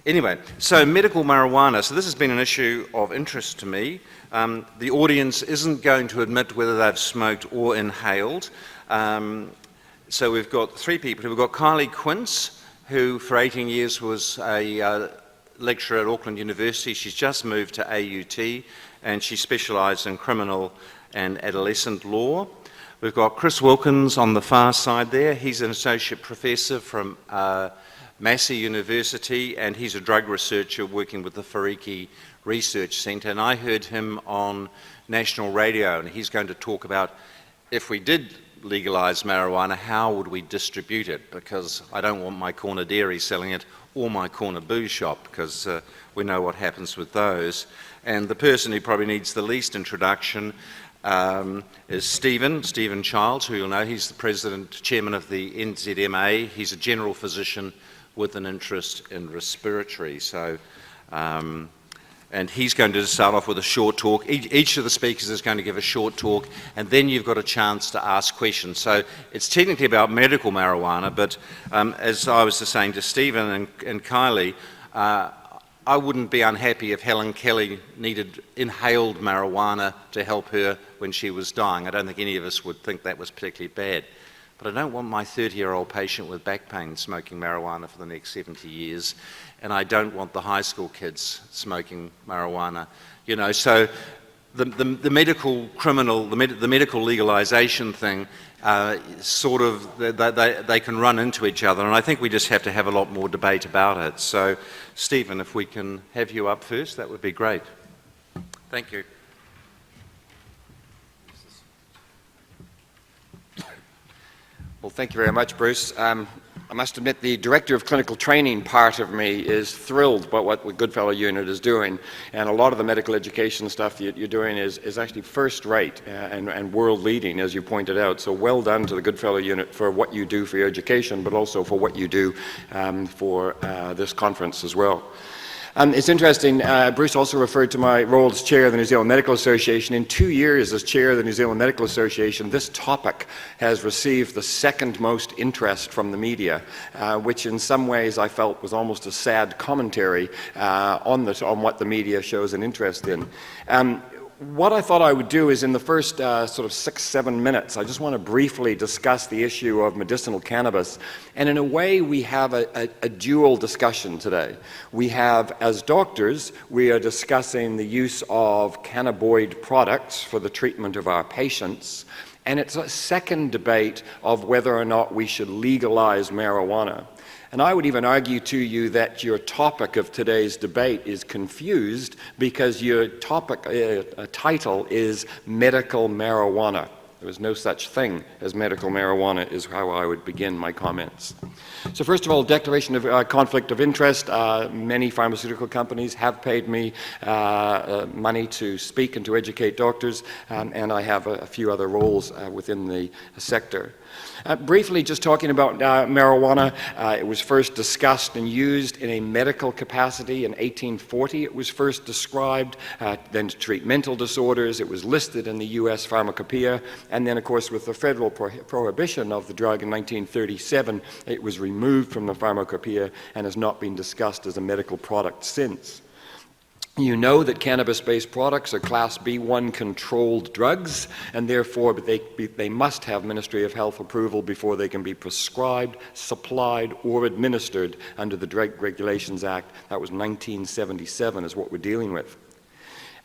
Anyway, so medical marijuana. So this has been an issue of interest to me. The audience isn't going to admit whether they've smoked or inhaled. So we've got three people. We've got Kylie Quince, who for 18 years was a lecturer at Auckland University. She's just moved to AUT, and she specialised in criminal and adolescent law. We've got Chris Wilkins on the far side there. He's an associate professor from Massey University, and he's a drug researcher working with the Fariki Research Centre. And I heard him on national radio, and he's going to talk about if we did legalise marijuana, how would we distribute it? Because I don't want my corner dairy selling it or my corner booze shop, because we know what happens with those. And the person who probably needs the least introduction is Stephen Childs, who you'll know. He's the chairman of the NZMA. He's a general physician with an interest in respiratory. So, and he's going to start off with a short talk. Each of the speakers is going to give a short talk, and then you've got a chance to ask questions. So it's technically about medical marijuana, but as I was just saying to Stephen and Kylie, I wouldn't be unhappy if Helen Kelly needed inhaled marijuana to help her when she was dying. I don't think any of us would think that was particularly bad. But I don't want my 30-year-old patient with back pain smoking marijuana for the next 70 years, and I don't want the high school kids smoking marijuana. You know, so the medical criminal, the medical legalization thing, sort of, they can run into each other, and I think we just have to have a lot more debate about it. So, Stephen, if we can have you up first, that would be great. Thank you. Well, thank you very much, Bruce. I must admit the Director of Clinical Training part of me is thrilled by what the Goodfellow unit is doing, and a lot of the medical education stuff that you're doing is actually first-rate and world-leading, as you pointed out. So well done to the Goodfellow unit for what you do for your education, but also for what you do for this conference as well. It's interesting, Bruce also referred to my role as chair of the New Zealand Medical Association. In 2 years as chair of the New Zealand Medical Association, this topic has received the second most interest from the media, which in some ways I felt was almost a sad commentary on what the media shows an interest in. What I thought I would do is in the first sort of 6-7 minutes, I just want to briefly discuss the issue of medicinal cannabis. And in a way, we have a dual discussion today. We have, as doctors, we are discussing the use of cannabinoid products for the treatment of our patients. And it's a second debate of whether or not we should legalize marijuana. And I would even argue to you that your topic of today's debate is confused because your topic title is medical marijuana. There is no such thing as medical marijuana is how I would begin my comments. So first of all, declaration of conflict of interest. Many pharmaceutical companies have paid me money to speak and to educate doctors, and I have a few other roles within the sector. Briefly, just talking about marijuana, it was first discussed and used in a medical capacity in 1840. It was first described, then to treat mental disorders. It was listed in the US Pharmacopoeia, and then, of course, with the federal prohibition of the drug in 1937, it was removed from the Pharmacopoeia and has not been discussed as a medical product since. You know that cannabis-based products are Class B1 controlled drugs, and therefore they must have Ministry of Health approval before they can be prescribed, supplied, or administered under the Drug Regulations Act. That was 1977 is what we're dealing with.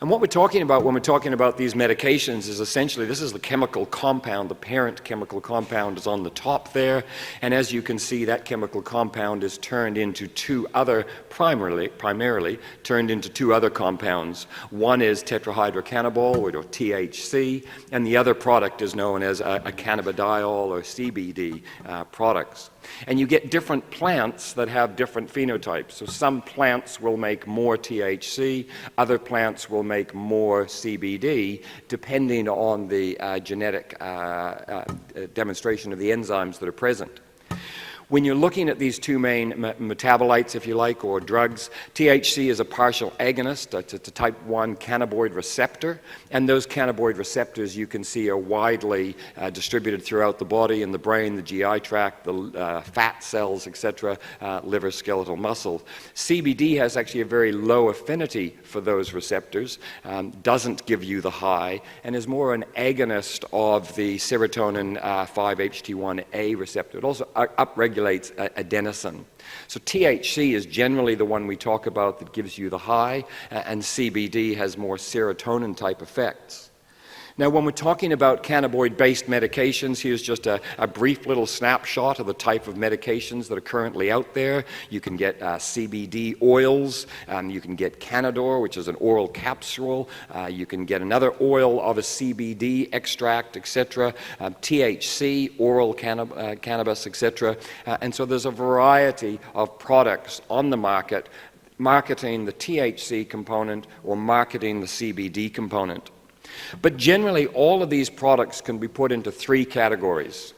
And what we're talking about when we're talking about these medications is essentially, this is the chemical compound, the parent chemical compound is on the top there, and as you can see, that chemical compound is turned into two other, primarily turned into two other compounds. One is tetrahydrocannabinol, or THC, and the other product is known as a cannabidiol or CBD products. And you get different plants that have different phenotypes. So some plants will make more THC, other plants will make more CBD, depending on the genetic demonstration of the enzymes that are present. When you're looking at these two main metabolites, if you like, or drugs, THC is a partial agonist. It's a type 1 cannabinoid receptor, and those cannabinoid receptors you can see are widely distributed throughout the body, in the brain, the GI tract, the fat cells, etc., liver, skeletal muscle. CBD has actually a very low affinity for those receptors, doesn't give you the high, and is more an agonist of the serotonin 5-HT1A receptor. It also upregulates adenosine. So THC is generally the one we talk about that gives you the high, and CBD has more serotonin type effects. Now, when we're talking about cannabinoid-based medications, here's just a brief little snapshot of the type of medications that are currently out there. You can get CBD oils, you can get Canador, which is an oral capsule, you can get another oil of a CBD extract, etc., THC, oral cannabis, etc. And so there's a variety of products on the market marketing the THC component or marketing the CBD component. But generally, all of these products can be put into three categories.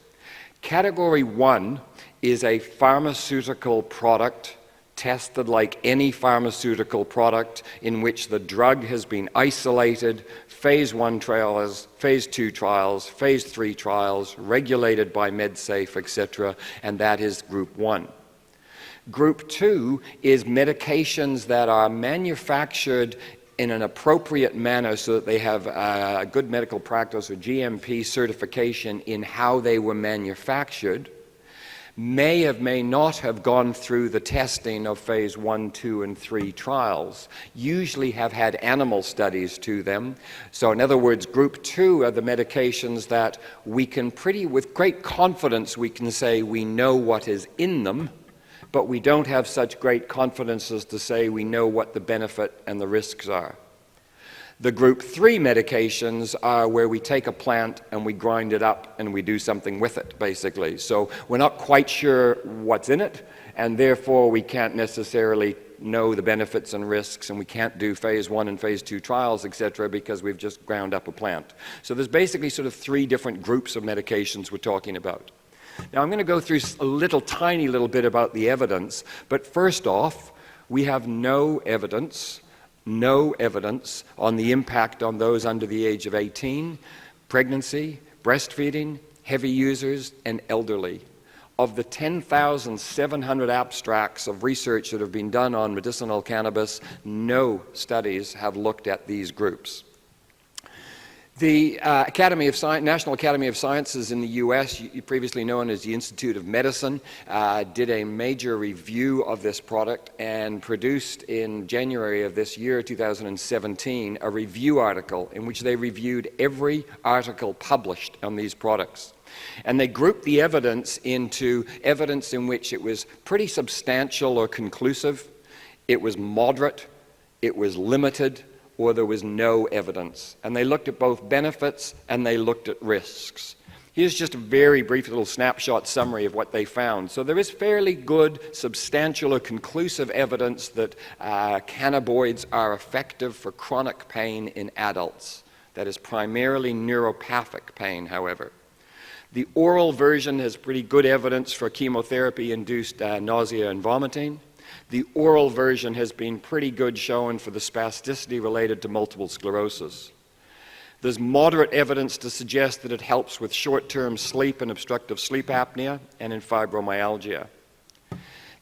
Category 1 is a pharmaceutical product tested like any pharmaceutical product in which the drug has been isolated, phase 1 trials, phase 2 trials, phase 3 trials, regulated by MedSafe, etc., and that is Group 1. Group 2 is medications that are manufactured in an appropriate manner so that they have a good medical practice or GMP certification in how they were manufactured, may not have gone through the testing of phase 1, 2, and 3 trials, usually have had animal studies to them. So in other words, Group 2 are the medications that we can with great confidence, we can say we know what is in them, but we don't have such great confidence as to say we know what the benefit and the risks are. The Group 3 medications are where we take a plant and we grind it up and we do something with it, basically. So we're not quite sure what's in it, and therefore we can't necessarily know the benefits and risks, and we can't do phase 1 and phase 2 trials, etc., because we've just ground up a plant. So there's basically sort of three different groups of medications we're talking about. Now, I'm going to go through a tiny little bit about the evidence, but first off, we have no evidence on the impact on those under the age of 18, pregnancy, breastfeeding, heavy users, and elderly. Of the 10,700 abstracts of research that have been done on medicinal cannabis, no studies have looked at these groups. The National Academy of Sciences in the US, previously known as the Institute of Medicine, did a major review of this product and produced in January of this year, 2017, a review article in which they reviewed every article published on these products. And they grouped the evidence into evidence in which it was pretty substantial or conclusive, it was moderate, it was limited, or there was no evidence. And they looked at both benefits and they looked at risks. Here's just a very brief little snapshot summary of what they found. So there is fairly good, substantial, or conclusive evidence that cannabinoids are effective for chronic pain in adults. That is primarily neuropathic pain, however. The oral version has pretty good evidence for chemotherapy-induced nausea and vomiting. The oral version has been pretty good shown for the spasticity related to multiple sclerosis. There's moderate evidence to suggest that it helps with short-term sleep and obstructive sleep apnea and in fibromyalgia.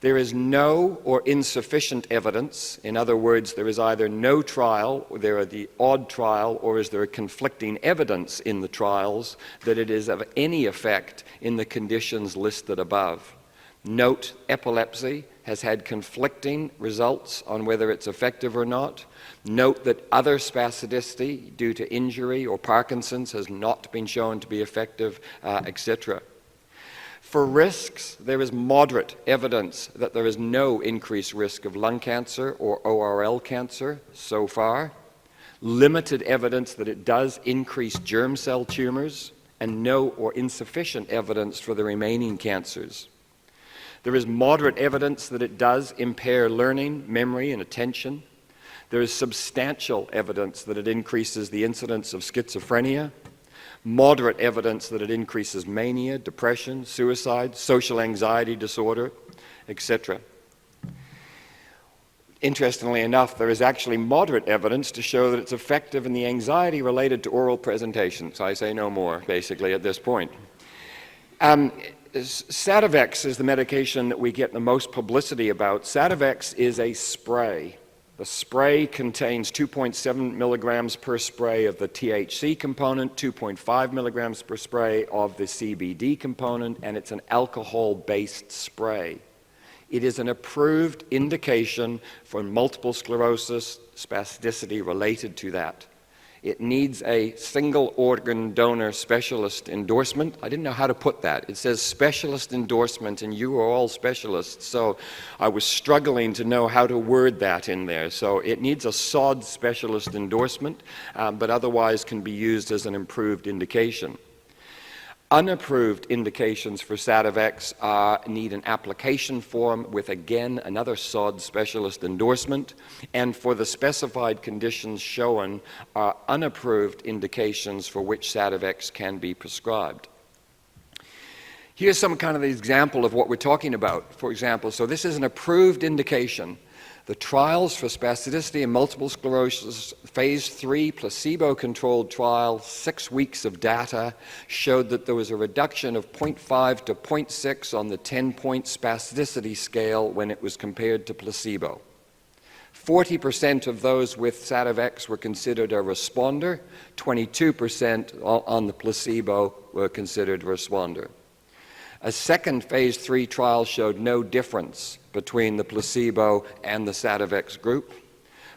There is no or insufficient evidence. In other words, there is either no trial, or there are the odd trial, or is there a conflicting evidence in the trials that it is of any effect in the conditions listed above. Note, epilepsy has had conflicting results on whether it's effective or not. Note that other spasticity due to injury or Parkinson's has not been shown to be effective, etc. For risks, there is moderate evidence that there is no increased risk of lung cancer or ORL cancer so far. Limited evidence that it does increase germ cell tumors, and no or insufficient evidence for the remaining cancers. There is moderate evidence that it does impair learning, memory, and attention. There is substantial evidence that it increases the incidence of schizophrenia. Moderate evidence that it increases mania, depression, suicide, social anxiety disorder, etc. Interestingly enough, there is actually moderate evidence to show that it's effective in the anxiety related to oral presentations. I say no more, basically, at this point. Sativex is the medication that we get the most publicity about. Sativex is a spray. The spray contains 2.7 milligrams per spray of the THC component, 2.5 milligrams per spray of the CBD component, and it's an alcohol-based spray. It is an approved indication for multiple sclerosis, spasticity related to that. It needs a single organ donor specialist endorsement. I didn't know how to put that. It says specialist endorsement, and you are all specialists, so I was struggling to know how to word that in there. So it needs a SOD specialist endorsement, but otherwise can be used as an improved indication. Unapproved indications for Sativex need an application form with, again, another SOD specialist endorsement, and for the specified conditions shown are unapproved indications for which Sativex can be prescribed. Here's some kind of example of what we're talking about. For example, so this is an approved indication. The trials for spasticity and multiple sclerosis, phase 3 placebo-controlled trial, 6 weeks of data, showed that there was a reduction of 0.5 to 0.6 on the 10-point spasticity scale when it was compared to placebo. 40% of those with Sativex were considered a responder, 22% on the placebo were considered a responder. A second phase 3 trial showed no difference between the placebo and the Sativex group,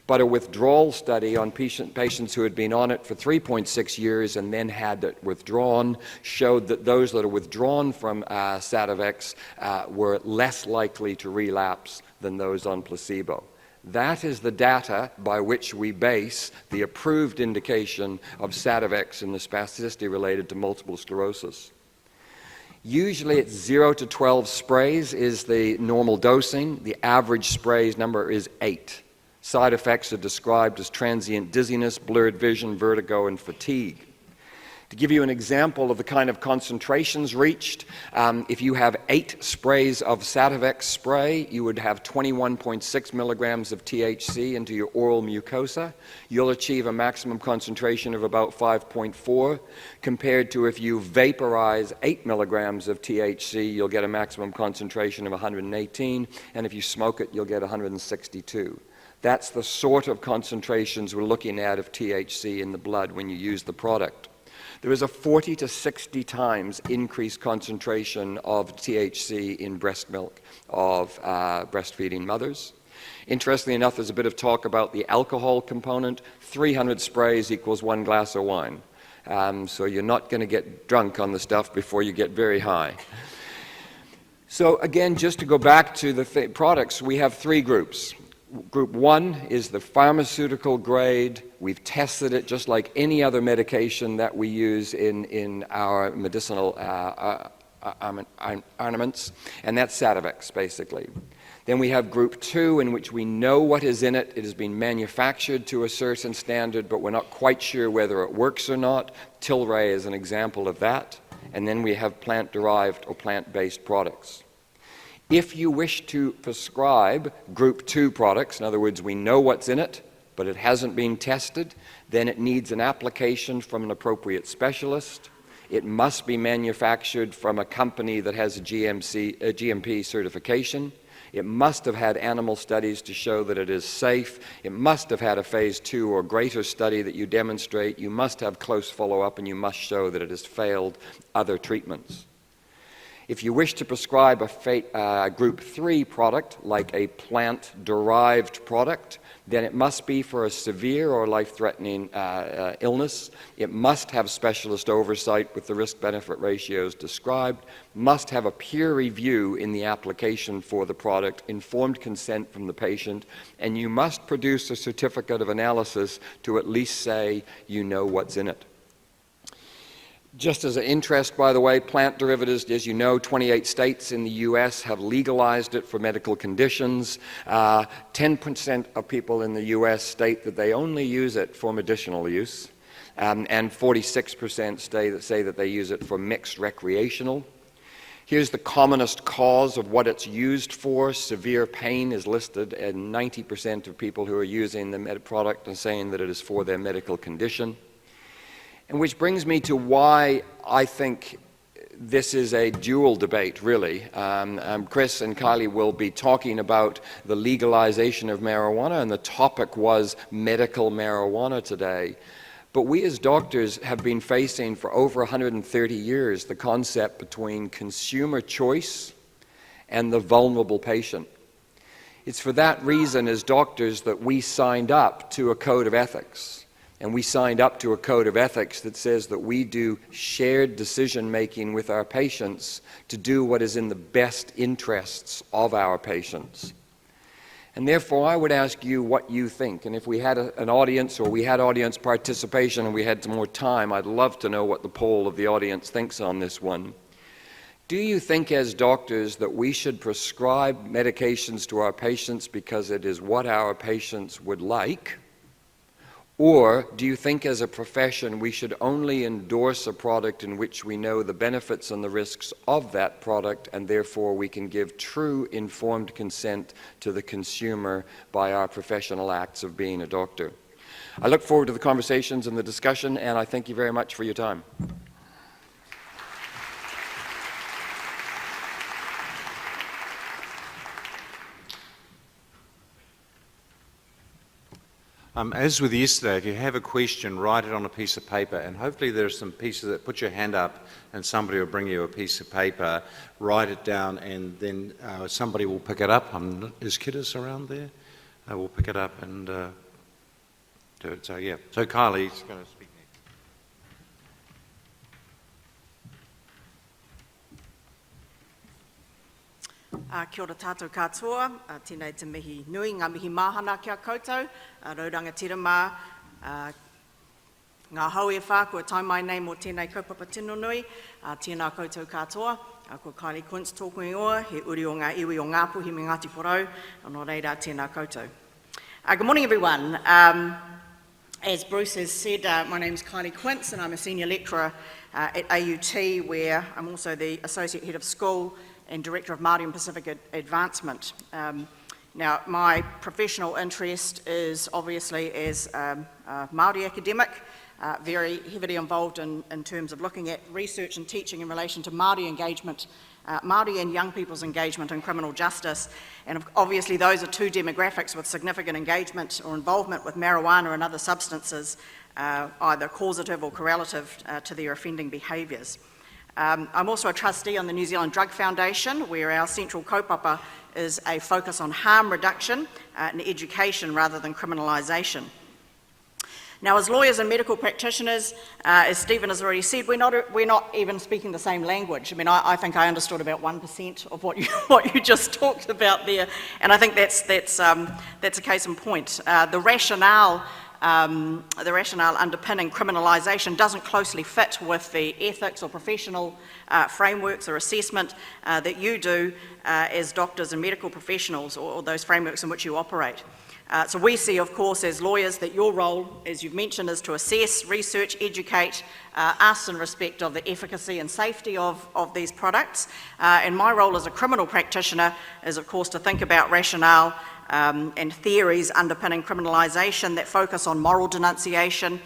but a withdrawal study on patients who had been on it for 3.6 years and then had it withdrawn showed that those that are withdrawn from Sativex were less likely to relapse than those on placebo. That is the data by which we base the approved indication of Sativex in the spasticity related to multiple sclerosis. Usually it's 0 to 12 sprays is the normal dosing. The average sprays number is 8. Side effects are described as transient dizziness, blurred vision, vertigo, and fatigue. To give you an example of the kind of concentrations reached, if you have 8 sprays of Sativex spray, you would have 21.6 milligrams of THC into your oral mucosa. You'll achieve a maximum concentration of about 5.4, compared to if you vaporize 8 milligrams of THC, you'll get a maximum concentration of 118, and if you smoke it, you'll get 162. That's the sort of concentrations we're looking at of THC in the blood when you use the product. There is a 40 to 60 times increased concentration of THC in breast milk of breastfeeding mothers. Interestingly enough, there's a bit of talk about the alcohol component. 300 sprays equals 1 glass of wine. So you're not going to get drunk on the stuff before you get very high. So again, just to go back to the products, we have 3 groups. Group 1 is the pharmaceutical grade. We've tested it just like any other medication that we use in our medicinal armaments, and that's Sativex, basically. Then we have Group 2, in which we know what is in it. It has been manufactured to a certain standard, but we're not quite sure whether it works or not. Tilray is an example of that. And then we have plant-derived or plant-based products. If you wish to prescribe Group 2 products, in other words, we know what's in it, but it hasn't been tested, then it needs an application from an appropriate specialist. It must be manufactured from a company that has a GMP certification. It must have had animal studies to show that it is safe. It must have had a phase 2 or greater study that you demonstrate. You must have close follow-up, and you must show that it has failed other treatments. If you wish to prescribe a Group 3 product, like a plant-derived product, then it must be for a severe or life-threatening illness. It must have specialist oversight with the risk-benefit ratios described, must have a peer review in the application for the product, informed consent from the patient, and you must produce a certificate of analysis to at least say you know what's in it. Just as an interest, by the way, plant derivatives, as you know, 28 states in the U.S. have legalized it for medical conditions. 10% of people in the U.S. state that they only use it for medicinal use. and 46% say that they use it for mixed recreational. Here's the commonest cause of what it's used for. Severe pain is listed, and 90% of people who are using the product are saying that it is for their medical condition. And which brings me to why I think this is a dual debate, really. Chris and Kylie will be talking about the legalization of marijuana, and the topic was medical marijuana today. But we as doctors have been facing for over 130 years the concept between consumer choice and the vulnerable patient. It's for that reason as doctors that we signed up to a code of ethics. And we signed up to a code of ethics that says that we do shared decision-making with our patients to do what is in the best interests of our patients. And therefore, I would ask you what you think. And if we had an audience, or we had audience participation and we had some more time, I'd love to know what the poll of the audience thinks on this one. Do you think as doctors that we should prescribe medications to our patients because it is what our patients would like? Or do you think as a profession we should only endorse a product in which we know the benefits and the risks of that product, and therefore we can give true informed consent to the consumer by our professional acts of being a doctor? I look forward to the conversations and the discussion, and I thank you very much for your time. As with yesterday, if you have a question, write it on a piece of paper, and hopefully there's some pieces that put your hand up and somebody will bring you a piece of paper, write it down, and then somebody will pick it up. Is Kiddes around there? We'll pick it up and do it. So yeah, so Kylie's going to speak next. Kia ora tātou katoa, tēnei te mihi nui, ngā mihi māhana kia koutou, rauranga tirama, ngā hau e whā, kua tai mai nei mō tēnei kaupapa tino nui, tēnā koutou katoa, kua Kylie Quince tōku ingoa, he uri o ngā iwi o Ngāpuhi me Ngāti Porou, anō reira tēnā koutou. Good morning everyone. As Bruce has said, my name is Kylie Quince and I'm a senior lecturer at AUT, where I'm also the Associate Head of School and Director of Māori and Pacific Advancement. Now, my professional interest is obviously as a Māori academic, very heavily involved in terms of looking at research and teaching in relation to Māori engagement, Māori and young people's engagement in criminal justice. And obviously those are two demographics with significant engagement or involvement with marijuana and other substances, either causative or correlative to their offending behaviours. I'm also a trustee on the New Zealand Drug Foundation, where our central kaupapa is a focus on harm reduction and education rather than criminalisation. Now, as lawyers and medical practitioners, as Stephen has already said, we're not even speaking the same language. I mean, I think I understood about 1% of what you just talked about there, and I think that's a case in point. The rationale underpinning criminalisation doesn't closely fit with the ethics or professional frameworks or assessment that you do as doctors and medical professionals, or those frameworks in which you operate. So we see, of course, as lawyers that your role, as you've mentioned, is to assess, research, educate us in respect of the efficacy and safety of these products. And my role as a criminal practitioner is, of course, to think about rationale and theories underpinning criminalisation that focus on moral denunciation,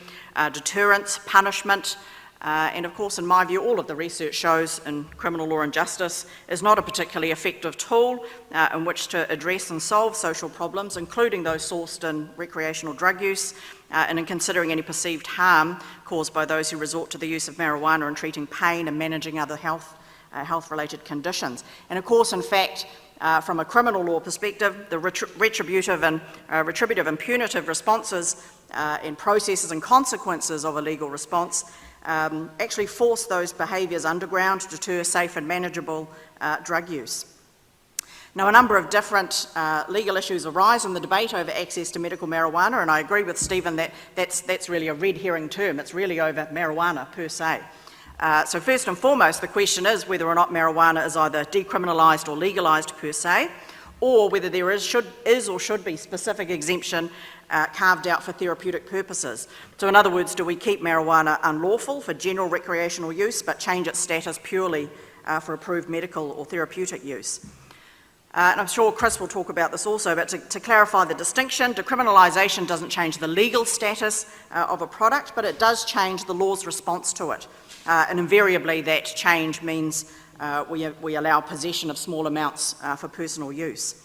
deterrence, punishment, and of course, in my view, all of the research shows in criminal law and justice is not a particularly effective tool in which to address and solve social problems, including those sourced in recreational drug use, and in considering any perceived harm caused by those who resort to the use of marijuana in treating pain and managing other health-related conditions. And of course, in fact, from a criminal law perspective, the retributive and punitive responses and processes and consequences of a legal response actually force those behaviours underground to deter safe and manageable drug use. Now, a number of different legal issues arise in the debate over access to medical marijuana, and I agree with Stephen that that's really a red herring term. It's really over marijuana per se. So first and foremost, the question is whether or not marijuana is either decriminalised or legalised per se, or whether there is or should be specific exemption carved out for therapeutic purposes. So in other words, do we keep marijuana unlawful for general recreational use but change its status purely for approved medical or therapeutic use? And I'm sure Chris will talk about this also, but to clarify the distinction, decriminalisation doesn't change the legal status of a product, but it does change the law's response to it. And invariably that change means we allow possession of small amounts for personal use.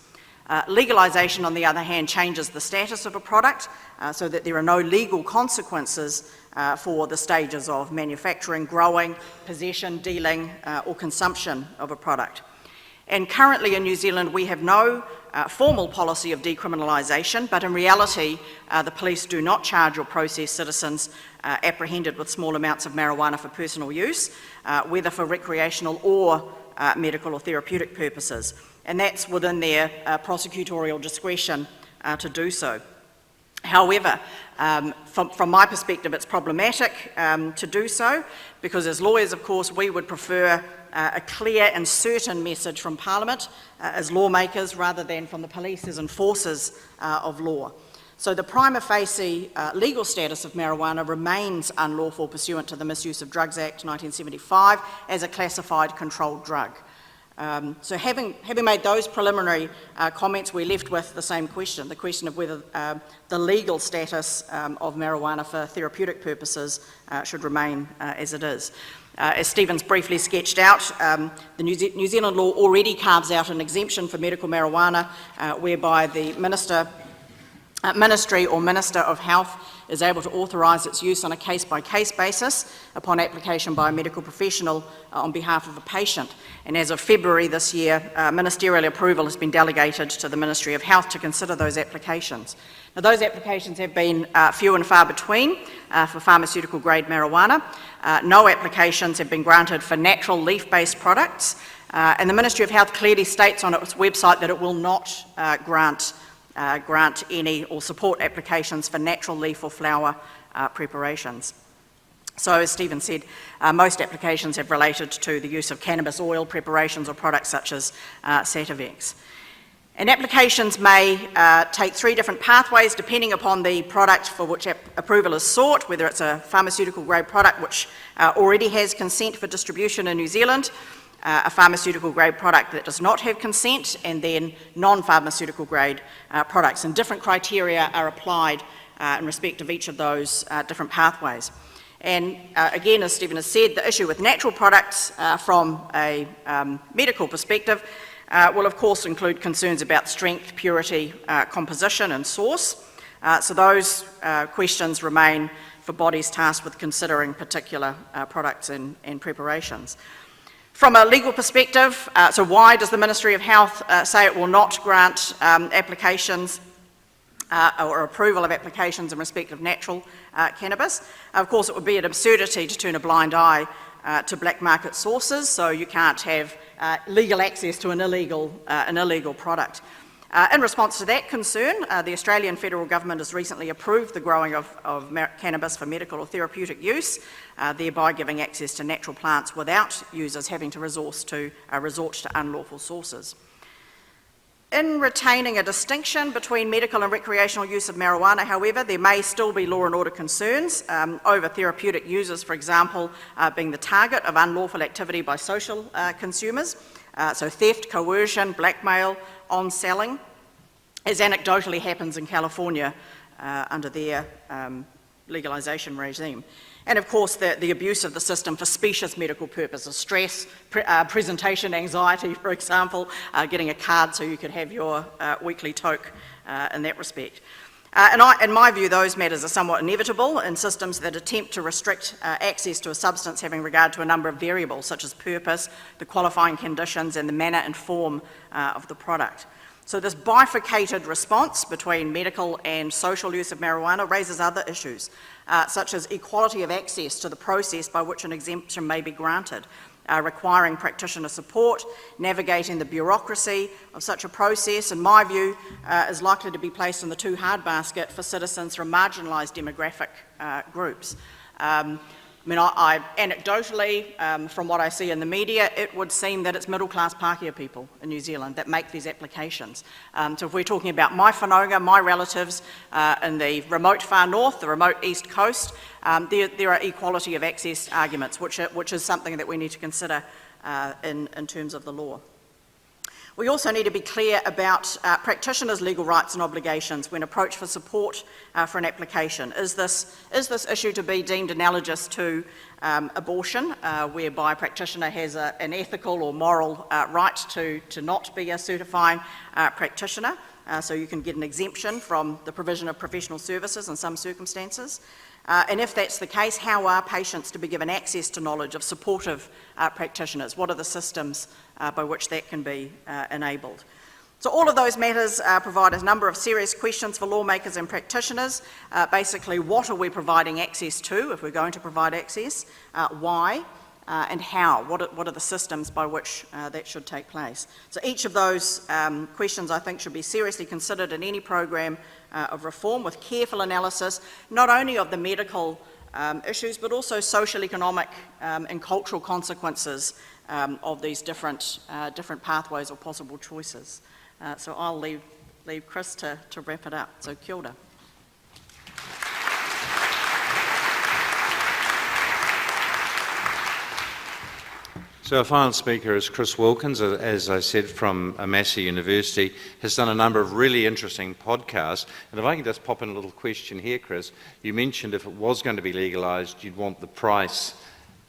Legalisation, on the other hand, changes the status of a product so that there are no legal consequences for the stages of manufacturing, growing, possession, dealing or consumption of a product. And currently in New Zealand we have no formal policy of decriminalisation, but in reality the police do not charge or process citizens apprehended with small amounts of marijuana for personal use, whether for recreational or medical or therapeutic purposes. And that's within their prosecutorial discretion to do so. However, from my perspective it's problematic to do so, because as lawyers of course we would prefer a clear and certain message from Parliament as lawmakers rather than from the police as enforcers of law. So the prima facie legal status of marijuana remains unlawful pursuant to the Misuse of Drugs Act 1975 as a classified controlled drug. So having made those preliminary comments, we're left with the same question, the question of whether the legal status of marijuana for therapeutic purposes should remain as it is. As Stephen's briefly sketched out, the New Zealand law already carves out an exemption for medical marijuana whereby the Ministry or Minister of Health is able to authorise its use on a case-by-case basis upon application by a medical professional on behalf of a patient. And as of February this year, ministerial approval has been delegated to the Ministry of Health to consider those applications. Now, those applications have been few and far between for pharmaceutical-grade marijuana. No applications have been granted for natural leaf-based products, and the Ministry of Health clearly states on its website that it will not grant any or support applications for natural leaf or flower preparations. So as Stephen said, most applications have related to the use of cannabis oil preparations or products such as Sativex. And applications may take three different pathways depending upon the product for which approval is sought, whether it's a pharmaceutical grade product which already has consent for distribution in New Zealand, a pharmaceutical grade product that does not have consent, and then non-pharmaceutical grade products. And different criteria are applied in respect of each of those different pathways. And again, as Stephen has said, the issue with natural products from a medical perspective will of course include concerns about strength, purity, composition and source. So those questions remain for bodies tasked with considering particular products and preparations. From a legal perspective, so why does the Ministry of Health say it will not grant applications or approval of applications in respect of natural cannabis? Of course, it would be an absurdity to turn a blind eye to black market sources, so you can't have legal access to an illegal product. In response to that concern, the Australian Federal Government has recently approved the growing of cannabis for medical or therapeutic use, thereby giving access to natural plants without users having to resort to unlawful sources. In retaining a distinction between medical and recreational use of marijuana, however, there may still be law and order concerns over therapeutic users, for example, being the target of unlawful activity by social consumers, so theft, coercion, blackmail, on-selling, as anecdotally happens in California under their legalisation regime. And of course the abuse of the system for specious medical purposes, stress, presentation anxiety, for example, getting a card so you could have your weekly toke in that respect. In my view, those matters are somewhat inevitable in systems that attempt to restrict access to a substance having regard to a number of variables such as purpose, the qualifying conditions and the manner and form of the product. So this bifurcated response between medical and social use of marijuana raises other issues, such as equality of access to the process by which an exemption may be granted, requiring practitioner support, navigating the bureaucracy of such a process, in my view, is likely to be placed in the too hard basket for citizens from marginalised demographic groups. I mean, anecdotally, from what I see in the media, it would seem that it's middle-class Pākehā people in New Zealand that make these applications. So if we're talking about my whanaunga, my relatives in the remote far north, the remote east coast, there are equality of access arguments, which is something that we need to consider in terms of the law. We also need to be clear about practitioners' legal rights and obligations when approached for support for an application. Is this issue to be deemed analogous to abortion, whereby a practitioner has an ethical or moral right to not be a certifying practitioner, so you can get an exemption from the provision of professional services in some circumstances? And if that's the case, how are patients to be given access to knowledge of supportive practitioners? What are the systems by which that can be enabled? So all of those matters provide a number of serious questions for lawmakers and practitioners. Basically, what are we providing access to, if we're going to provide access? Why? And how? What are the systems by which that should take place? So each of those questions, I think, should be seriously considered in any program of reform, with careful analysis, not only of the medical issues, but also social, economic and cultural consequences of these different pathways or possible choices. So I'll leave Chris to wrap it up. So kia ora. So our final speaker is Chris Wilkins, as I said, from Massey University, has done a number of really interesting podcasts. And if I can just pop in a little question here, Chris, you mentioned if it was going to be legalised, you'd want the price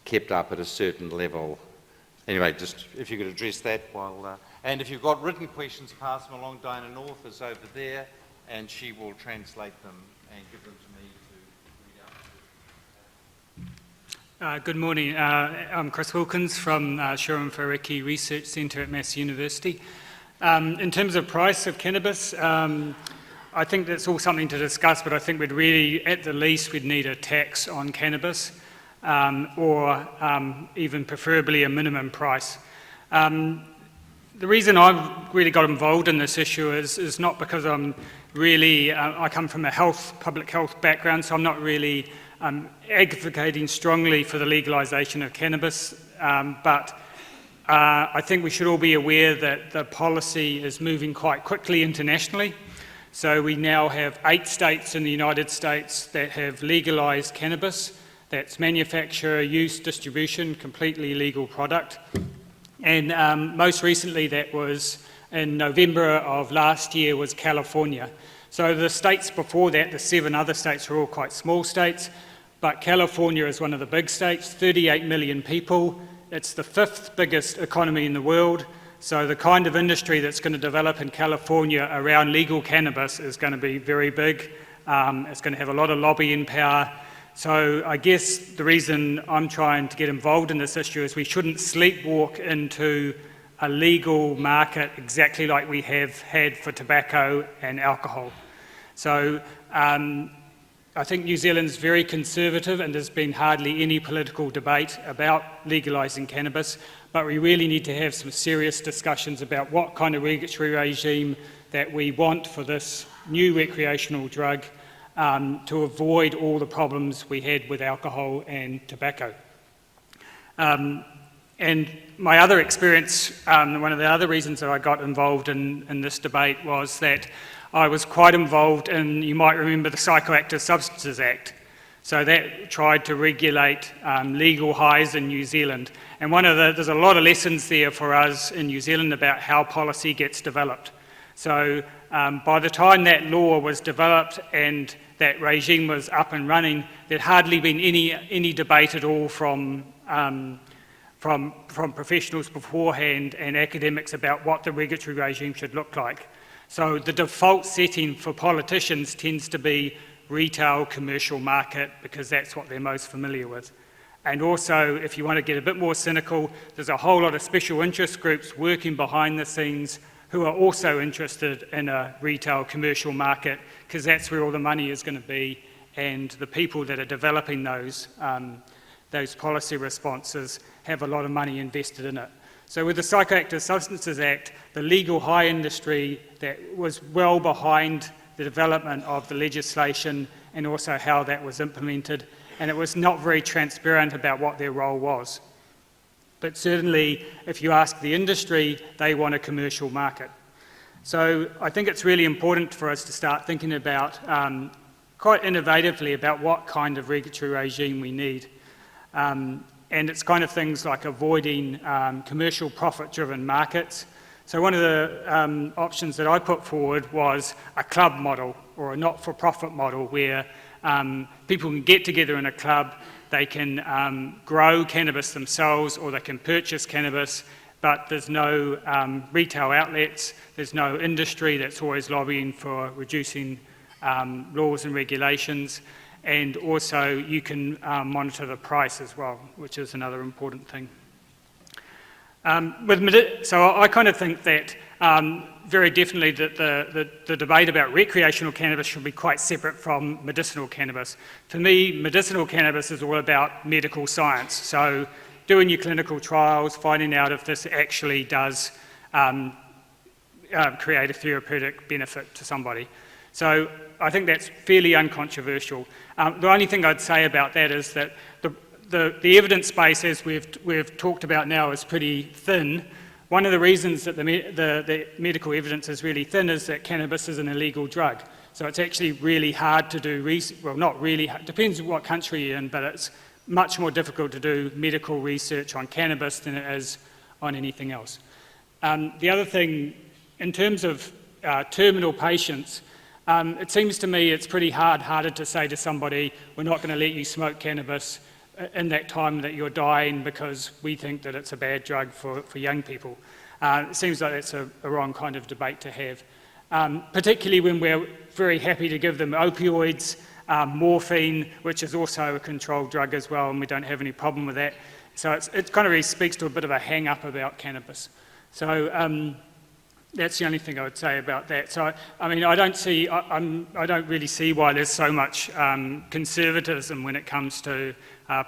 kept up at a certain level. Anyway, just if you could address that while... and if you've got written questions, pass them along. Diana North is over there, and she will translate them and give them to me to read out. Good morning. I'm Chris Wilkins from Shirumwhariki Research Centre at Massey University. In terms of price of cannabis, I think that's all something to discuss, but I think we'd really, at the least, we'd need a tax on cannabis or even preferably a minimum price. The reason I've really got involved in this issue is not because I'm really, I come from a public health background, so I'm not really advocating strongly for the legalisation of cannabis, but I think we should all be aware that the policy is moving quite quickly internationally. So we now have 8 states in the United States that have legalised cannabis. That's manufacture, use, distribution, completely legal product. And most recently, that was in November of last year, was California. So the states before that, the 7 other states, are all quite small states, but California is one of the big states, 38 million people. It's the 5th biggest economy in the world. So the kind of industry that's going to develop in California around legal cannabis is going to be very big. It's going to have a lot of lobbying power. So I guess the reason I'm trying to get involved in this issue is we shouldn't sleepwalk into a legal market exactly like we have had for tobacco and alcohol. So I think New Zealand's very conservative and there's been hardly any political debate about legalising cannabis, but we really need to have some serious discussions about what kind of regulatory regime that we want for this new recreational drug to avoid all the problems we had with alcohol and tobacco. And my other experience, one of the other reasons that I got involved in this debate was that I was quite involved in, you might remember, the Psychoactive Substances Act. So that tried to regulate legal highs in New Zealand. And there's a lot of lessons there for us in New Zealand about how policy gets developed. So by the time that law was developed and that regime was up and running, there'd hardly been any debate at all from professionals beforehand and academics about what the regulatory regime should look like. So the default setting for politicians tends to be retail, commercial market, because that's what they're most familiar with. And also, if you want to get a bit more cynical, there's a whole lot of special interest groups working behind the scenes who are also interested in a retail, commercial market, because that's where all the money is going to be, and the people that are developing those policy responses have a lot of money invested in it. So with the Psychoactive Substances Act, the legal high industry that was well behind the development of the legislation and also how that was implemented, and it was not very transparent about what their role was. But certainly, if you ask the industry, they want a commercial market. So I think it's really important for us to start thinking about, quite innovatively, about what kind of regulatory regime we need. And it's kind of things like avoiding commercial profit-driven markets. So one of the options that I put forward was a club model or a not-for-profit model where people can get together in a club, they can grow cannabis themselves or they can purchase cannabis, but there's no retail outlets, there's no industry that's always lobbying for reducing laws and regulations, and also you can monitor the price as well, which is another important thing. So I kind of think that very definitely that the debate about recreational cannabis should be quite separate from medicinal cannabis. For me, medicinal cannabis is all about medical science. So doing your clinical trials, finding out if this actually does create a therapeutic benefit to somebody. So I think that's fairly uncontroversial. The only thing I'd say about that is that the evidence base, as we've talked about now, is pretty thin. One of the reasons that the medical evidence is really thin is that cannabis is an illegal drug. So it's actually really hard to do research, well, not really, depends on what country you're in, but it's much more difficult to do medical research on cannabis than it is on anything else. The other thing, in terms of terminal patients, it seems to me it's pretty hard-hearted to say to somebody, we're not going to let you smoke cannabis in that time that you're dying because we think that it's a bad drug for young people. It seems like that's a wrong kind of debate to have, particularly when we're very happy to give them opioids, morphine, which is also a controlled drug as well, and we don't have any problem with that. So it kind of really speaks to a bit of a hang-up about cannabis. So that's the only thing I would say about that. So, I mean, I don't really see why there's so much conservatism when it comes to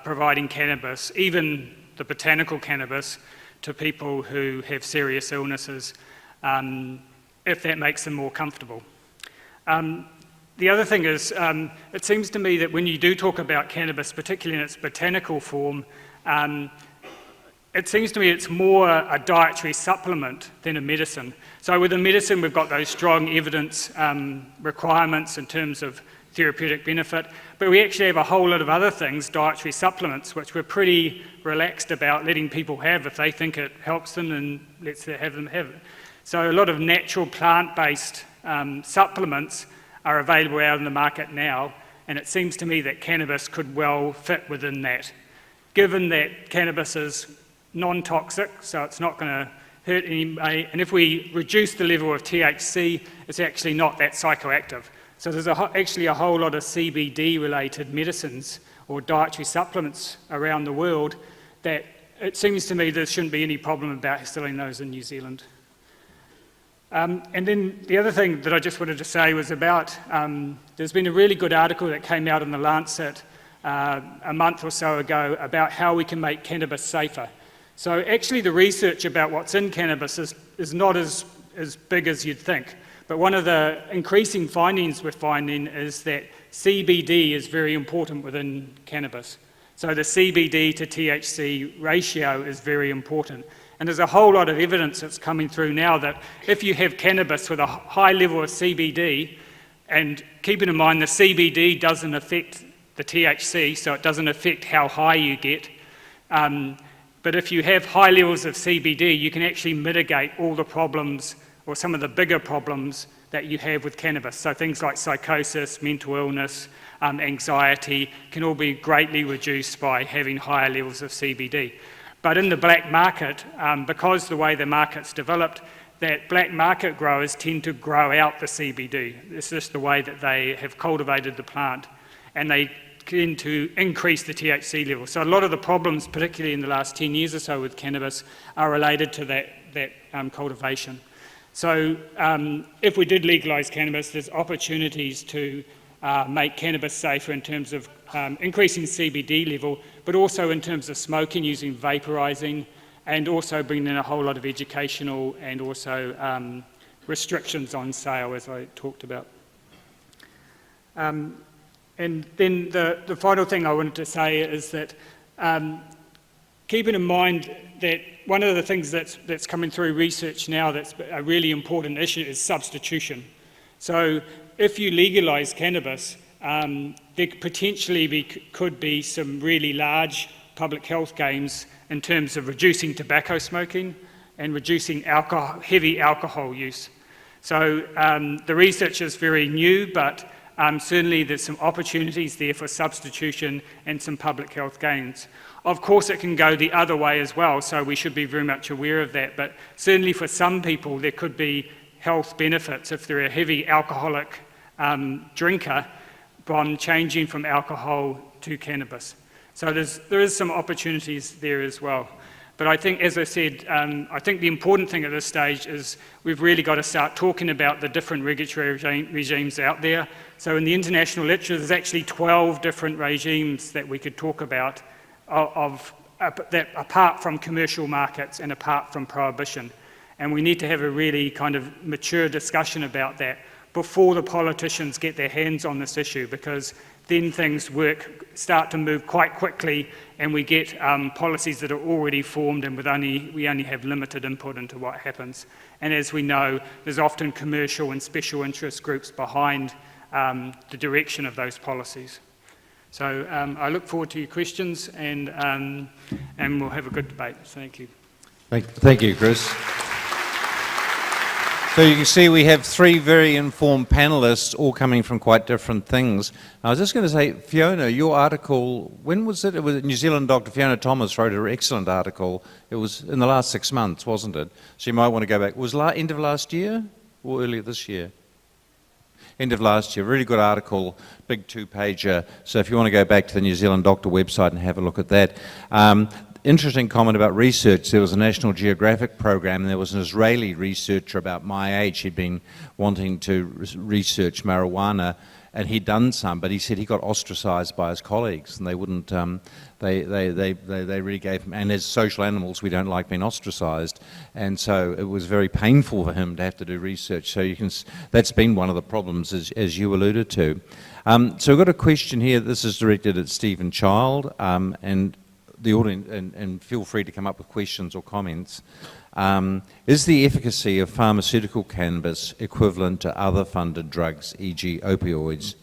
providing cannabis, even the botanical cannabis, to people who have serious illnesses, if that makes them more comfortable. The other thing is, it seems to me that when you do talk about cannabis, particularly in its botanical form, it seems to me it's more a dietary supplement than a medicine. So with a medicine, we've got those strong evidence requirements in terms of therapeutic benefit, but we actually have a whole lot of other things, dietary supplements, which we're pretty relaxed about letting people have. If they think it helps them, then let's have them have it. So a lot of natural plant-based supplements are available out in the market now, and it seems to me that cannabis could well fit within that. Given that cannabis is non-toxic, so it's not going to hurt anybody, and if we reduce the level of THC, it's actually not that psychoactive. So there's actually a whole lot of CBD-related medicines or dietary supplements around the world that it seems to me there shouldn't be any problem about selling those in New Zealand. And then the other thing that I just wanted to say was about, there's been a really good article that came out in The Lancet a month or so ago about how we can make cannabis safer. So actually the research about what's in cannabis is not as big as you'd think. But one of the increasing findings we're finding is that CBD is very important within cannabis. So the CBD to THC ratio is very important. And there's a whole lot of evidence that's coming through now that if you have cannabis with a high level of CBD, and keeping in mind the CBD doesn't affect the THC, so it doesn't affect how high you get, but if you have high levels of CBD, you can actually mitigate all the problems or some of the bigger problems that you have with cannabis. So things like psychosis, mental illness, anxiety can all be greatly reduced by having higher levels of CBD. But in the black market, because the way the market's developed, that black market growers tend to grow out the CBD. It's just the way that they have cultivated the plant, and they tend to increase the THC level. So a lot of the problems, particularly in the last 10 years or so with cannabis, are related to that cultivation. So if we did legalise cannabis, there's opportunities to make cannabis safer in terms of increasing CBD level, but also in terms of smoking, using vaporising, and also bringing in a whole lot of educational and also restrictions on sale, as I talked about. And then the final thing I wanted to say is that keeping in mind that one of the things that's coming through research now that's a really important issue is substitution. So if you legalise cannabis, there could be some really large public health gains in terms of reducing tobacco smoking and reducing heavy alcohol use. So the research is very new, but certainly there's some opportunities there for substitution and some public health gains. Of course, it can go the other way as well, so we should be very much aware of that. But certainly for some people, there could be health benefits if they're a heavy alcoholic drinker from changing from alcohol to cannabis. So there is some opportunities there as well. But I think, as I said, I think the important thing at this stage is we've really got to start talking about the different regulatory regimes out there. So in the international literature, there's actually 12 different regimes that we could talk about that apart from commercial markets and apart from prohibition. And we need to have a really kind of mature discussion about that before the politicians get their hands on this issue, because then things start to move quite quickly and we get policies that are already formed and we only have limited input into what happens. And as we know, there's often commercial and special interest groups behind the direction of those policies. So I look forward to your questions and we'll have a good debate. Thank you. Thank you, Chris. So you can see we have three very informed panellists, all coming from quite different things. I was just going to say, Fiona, your article, when was it? It was New Zealand Dr. Fiona Thomas wrote an excellent article. It was in the last 6 months, wasn't it? So you might want to go back. Was it end of last year or earlier this year? End of last year. Really good article, big 2-pager. So if you want to go back to the New Zealand Doctor website and have a look at that. Interesting comment about research. There was a National Geographic program and there was an Israeli researcher about my age. He'd been wanting to research marijuana and he'd done some, but he said he got ostracized by his colleagues and they wouldn't, they really gave him, and as social animals we don't like being ostracized, and so it was very painful for him to have to do research. So you can, that's been one of the problems as you alluded to. So we've got a question here. This is directed at Stephen Child and the audience, and feel free to come up with questions or comments. Is the efficacy of pharmaceutical cannabis equivalent to other funded drugs, e.g. opioids?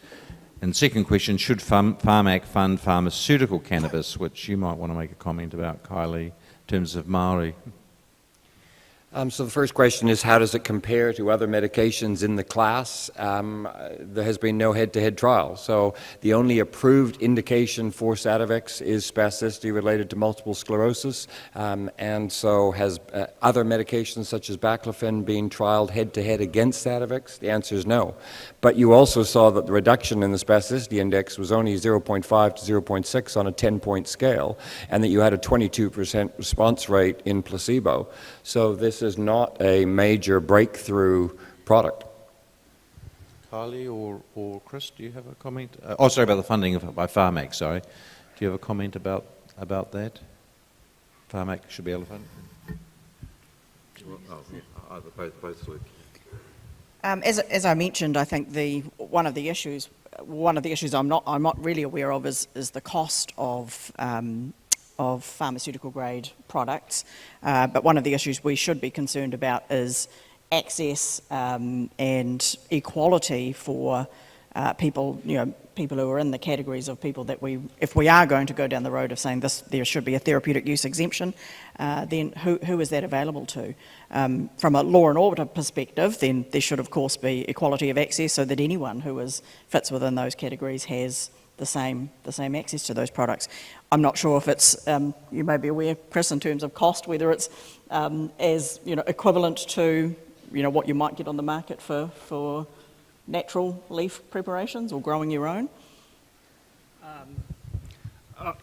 And second question, should Pharmac fund pharmaceutical cannabis, which you might want to make a comment about, Kylie, in terms of Māori? So the first question is, how does it compare to other medications in the class? There has been no head-to-head trial. So the only approved indication for Sativex is spasticity related to multiple sclerosis. And so has other medications such as baclofen been trialed head-to-head against Sativex? The answer is no. But you also saw that the reduction in the spasticity index was only 0.5 to 0.6 on a 10-point scale, and that you had a 22% response rate in placebo. So this is not a major breakthrough product. Kylie or Chris, do you have a comment? Oh, sorry, about the funding by Pharmac, sorry. Do you have a comment about that? Pharmac should be able to fund? Both work. As I mentioned, I think one of the issues I'm not really aware of is the cost of pharmaceutical grade products, but one of the issues we should be concerned about is access and equality for people who are in the categories of people that if we are going to go down the road of saying there should be a therapeutic use exemption, then who is that available to? From a law and order perspective, then there should of course be equality of access so that anyone who fits within those categories has the same access to those products. I'm not sure if it's, you may be aware, Chris, in terms of cost, whether it's as equivalent to what you might get on the market for natural leaf preparations or growing your own.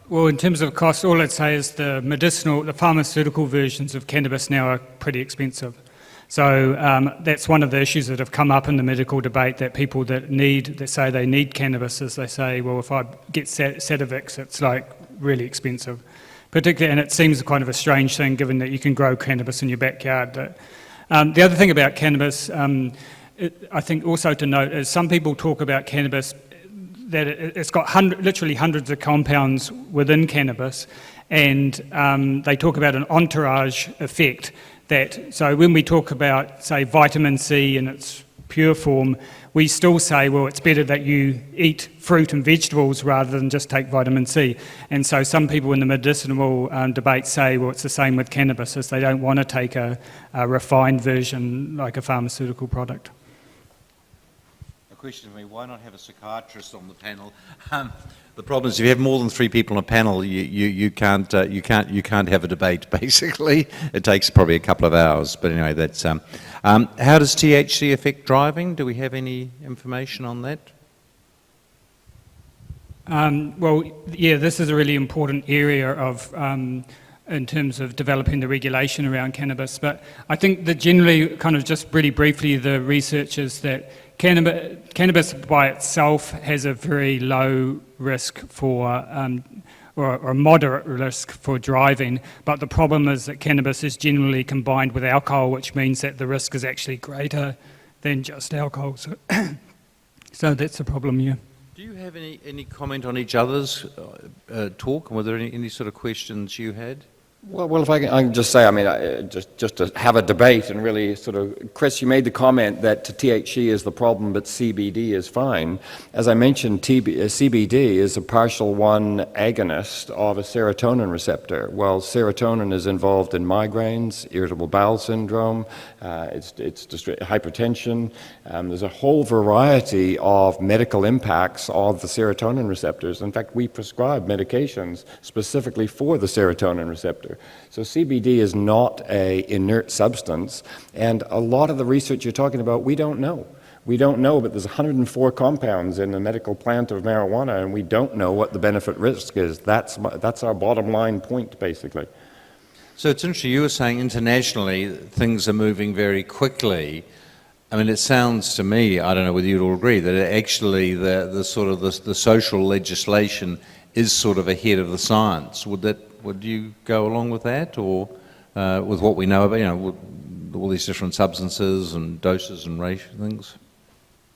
Well, in terms of cost, all I'd say is the pharmaceutical versions of cannabis now are pretty expensive. So that's one of the issues that have come up in the medical debate, that people that say they need cannabis, is they say, well, if I get Sativex, it's like really expensive. Particularly, and it seems kind of a strange thing given that you can grow cannabis in your backyard. The other thing about cannabis, I think also to note is some people talk about cannabis it's got literally hundreds of compounds within cannabis, and they talk about an entourage effect. So when we talk about, say, vitamin C in its pure form, we still say, well, it's better that you eat fruit and vegetables rather than just take vitamin C. And so some people in the medicinal debate say, well, it's the same with cannabis, as they don't want to take a refined version like a pharmaceutical product. A question for me, why not have a psychiatrist on the panel? The problem is if you have more than 3 people on a panel, you can't have a debate, basically. It takes probably a couple of hours, but anyway, that's... how does THC affect driving? Do we have any information on that? Well, yeah, this is a really important area of, in terms of developing the regulation around cannabis, but I think that generally, kind of just really briefly, the research is that cannabis by itself has a very low risk for, or a moderate risk for driving, but the problem is that cannabis is generally combined with alcohol, which means that the risk is actually greater than just alcohol. So that's the problem here. Do you have any comment on each other's talk? Were there any sort of questions you had? Well, if I can just say, I mean, just to have a debate and really sort of, Chris, you made the comment that THC is the problem, but CBD is fine. As I mentioned, CBD is a partial 1 agonist of a serotonin receptor. Well, serotonin is involved in migraines, irritable bowel syndrome, it's hypertension. There's a whole variety of medical impacts of the serotonin receptors. In fact, we prescribe medications specifically for the serotonin receptor. So CBD is not an inert substance, and a lot of the research you're talking about, we don't know. We don't know, but there's 104 compounds in the medical plant of marijuana, and we don't know what the benefit risk is. That's our bottom line point, basically. So it's interesting, you were saying internationally things are moving very quickly. I mean, it sounds to me, I don't know whether you'd all agree, that actually the social legislation is sort of ahead of the science. Would you go along with that, or with what we know about, with all these different substances and doses and ratio things?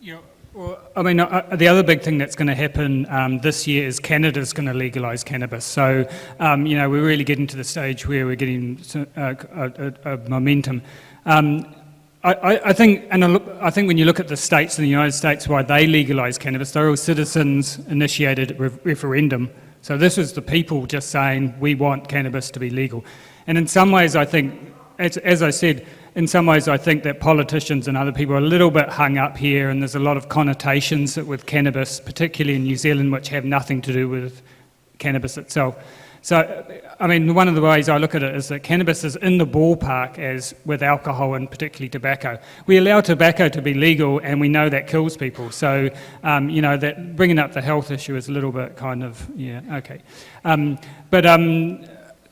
Yeah, well, I mean, the other big thing that's going to happen this year is Canada's going to legalise cannabis. So, we're really getting to the stage where we're getting a momentum. I think when you look at the states in the United States, why they legalise cannabis, they're all citizens-initiated referendum. So this was the people just saying, we want cannabis to be legal. And in some ways, I think, as I said, in some ways I think that politicians and other people are a little bit hung up here, and there's a lot of connotations with cannabis, particularly in New Zealand, which have nothing to do with cannabis itself. So, I mean, one of the ways I look at it is that cannabis is in the ballpark as with alcohol and particularly tobacco. We allow tobacco to be legal, and we know that kills people. So, that bringing up the health issue is a little bit kind of, yeah, okay.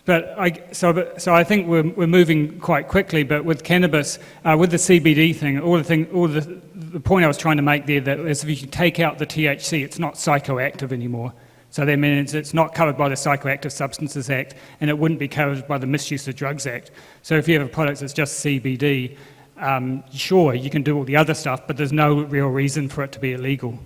So I think we're moving quite quickly. But with cannabis, with the CBD thing, the point I was trying to make there that is if you take out the THC, it's not psychoactive anymore. So that means it's not covered by the Psychoactive Substances Act, and it wouldn't be covered by the Misuse of Drugs Act. So if you have a product that's just CBD, sure, you can do all the other stuff, but there's no real reason for it to be illegal.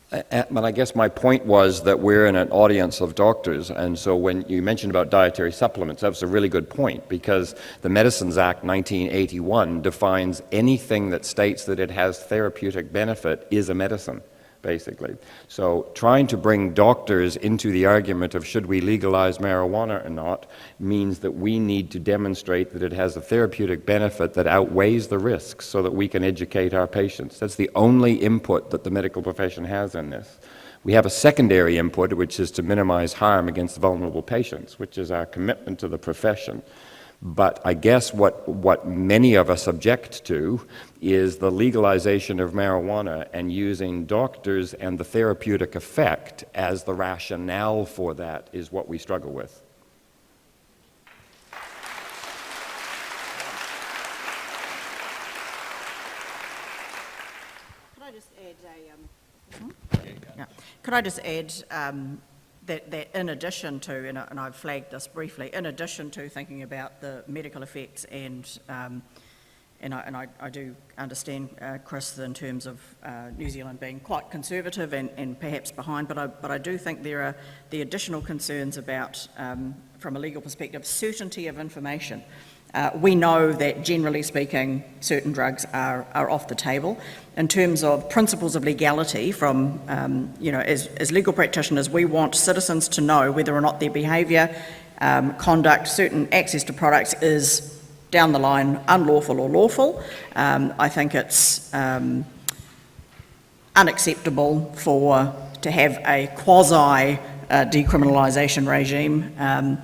But I guess my point was that we're in an audience of doctors, and so when you mentioned about dietary supplements, that was a really good point, because the Medicines Act 1981 defines anything that states that it has therapeutic benefit is a medicine, basically. So trying to bring doctors into the argument of should we legalize marijuana or not means that we need to demonstrate that it has a therapeutic benefit that outweighs the risks so that we can educate our patients. That's the only input that the medical profession has in this. We have a secondary input, which is to minimize harm against vulnerable patients, which is our commitment to the profession. But I guess what many of us object to is the legalization of marijuana and using doctors and the therapeutic effect as the rationale for that is what we struggle with. Could I just add that in addition to, and I've flagged this briefly, in addition to thinking about the medical effects and I do understand, Chris, in terms of New Zealand being quite conservative and perhaps behind, but I do think there are the additional concerns about, from a legal perspective, certainty of information. We know that, generally speaking, certain drugs are off the table. In terms of principles of legality, from, as legal practitioners, we want citizens to know whether or not their behaviour, conduct, certain access to products is, down the line, unlawful or lawful. I think it's unacceptable to have a quasi-decriminalisation regime,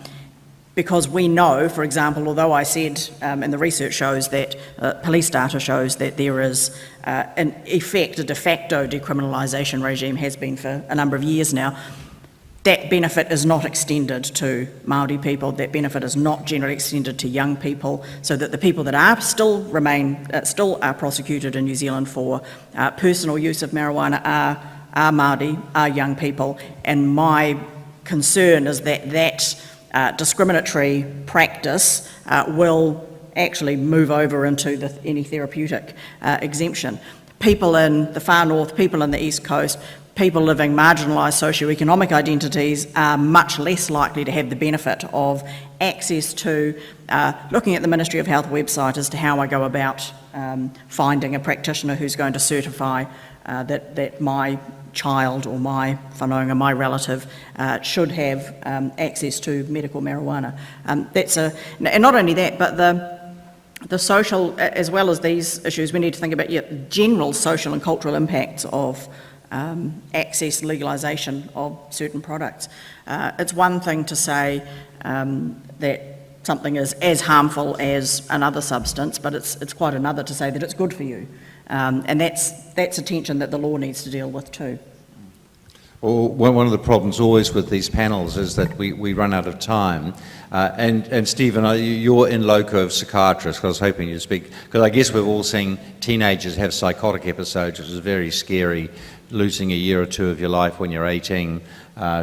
because we know, for example, although I said, and the research shows that, police data shows that there is, in effect, a de facto decriminalisation regime, has been for a number of years now, that benefit is not extended to Māori people, that benefit is not generally extended to young people, so that the people that are still are prosecuted in New Zealand for personal use of marijuana are Māori, are young people, and my concern is that discriminatory practice will actually move over into any therapeutic exemption. People in the far north, people in the east coast, people living marginalised socioeconomic identities are much less likely to have the benefit of access to looking at the Ministry of Health website as to how I go about finding a practitioner who's going to certify that my child or my whanaunga, my relative, should have access to medical marijuana. And not only that, but the social, as well as these issues, we need to think about general social and cultural impacts of access, legalisation of certain products. It's one thing to say that something is as harmful as another substance, but it's quite another to say that it's good for you. And that's a tension that the law needs to deal with too. Well, one of the problems always with these panels is that we run out of time. And Stephen, you're in loco of psychiatrists, I was hoping you'd speak, because I guess we've all seen teenagers have psychotic episodes, which is very scary, losing a year or two of your life when you're 18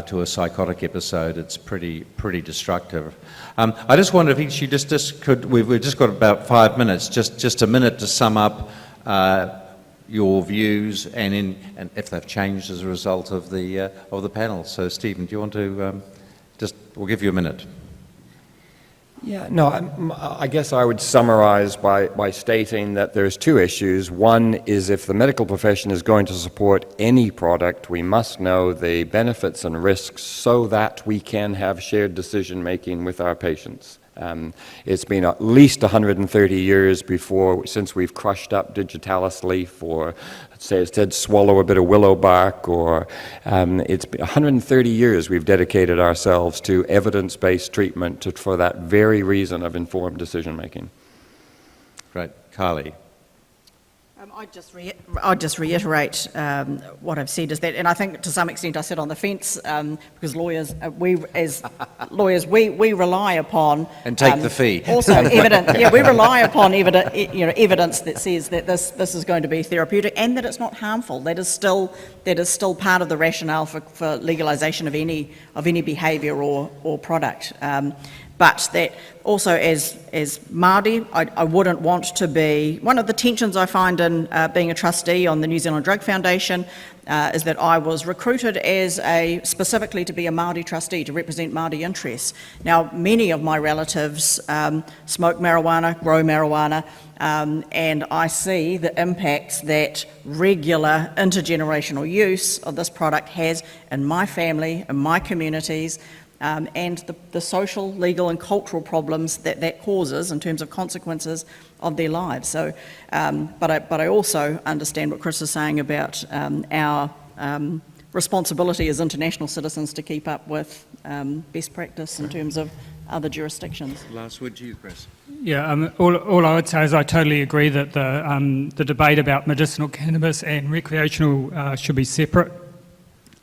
to a psychotic episode. It's pretty destructive. I just wonder if each you just could, we've just got about 5 minutes, just a minute to sum up your views and if they've changed as a result of the panel. So Stephen, do you want to we'll give you a minute. Yeah, no, I guess I would summarize by stating that there's two issues. One is, if the medical profession is going to support any product, we must know the benefits and risks so that we can have shared decision making with our patients. It's been at least 130 years since we've crushed up digitalis leaf, or say instead swallow a bit of willow bark, or it's been 130 years we've dedicated ourselves to evidence-based treatment for that very reason of informed decision making. Great. Carly. I'd just reiterate what I've said is that, and I think to some extent I sit on the fence because we rely upon and take the fee. Also, evidence. Yeah, we rely upon evidence that says that this is going to be therapeutic and that it's not harmful. That is still part of the rationale for legalisation of any behaviour or product. But that also, as Māori, I wouldn't want to be... One of the tensions I find in being a trustee on the New Zealand Drug Foundation is that I was recruited specifically to be a Māori trustee, to represent Māori interests. Now, many of my relatives smoke marijuana, grow marijuana, and I see the impacts that regular intergenerational use of this product has in my family, in my communities, and the social, legal and cultural problems that causes in terms of consequences of their lives. So, but I also understand what Chris is saying about our responsibility as international citizens to keep up with best practice in terms of other jurisdictions. Last word to you, Chris. Yeah, all I would say is I totally agree that the debate about medicinal cannabis and recreational should be separate.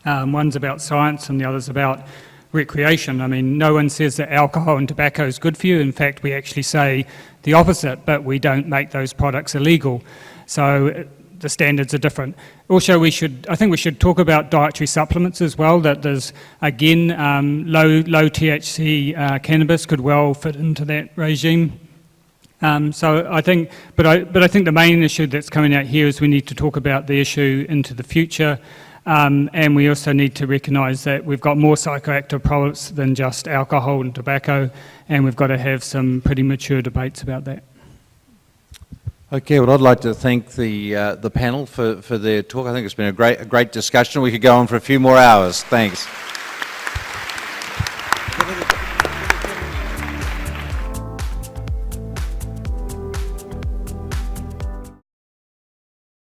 One's about science and the other's about recreation. I mean, no one says that alcohol and tobacco is good for you. In fact, we actually say the opposite, but we don't make those products illegal. So the standards are different. Also, I think we should talk about dietary supplements as well, that there's, again, low THC cannabis could well fit into that regime. So I think, but I think the main issue that's coming out here is we need to talk about the issue into the future, and we also need to recognise that we've got more psychoactive products than just alcohol and tobacco, and we've got to have some pretty mature debates about that. Okay, well, I'd like to thank the panel for their talk. I think it's been a great discussion. We could go on for a few more hours. Thanks.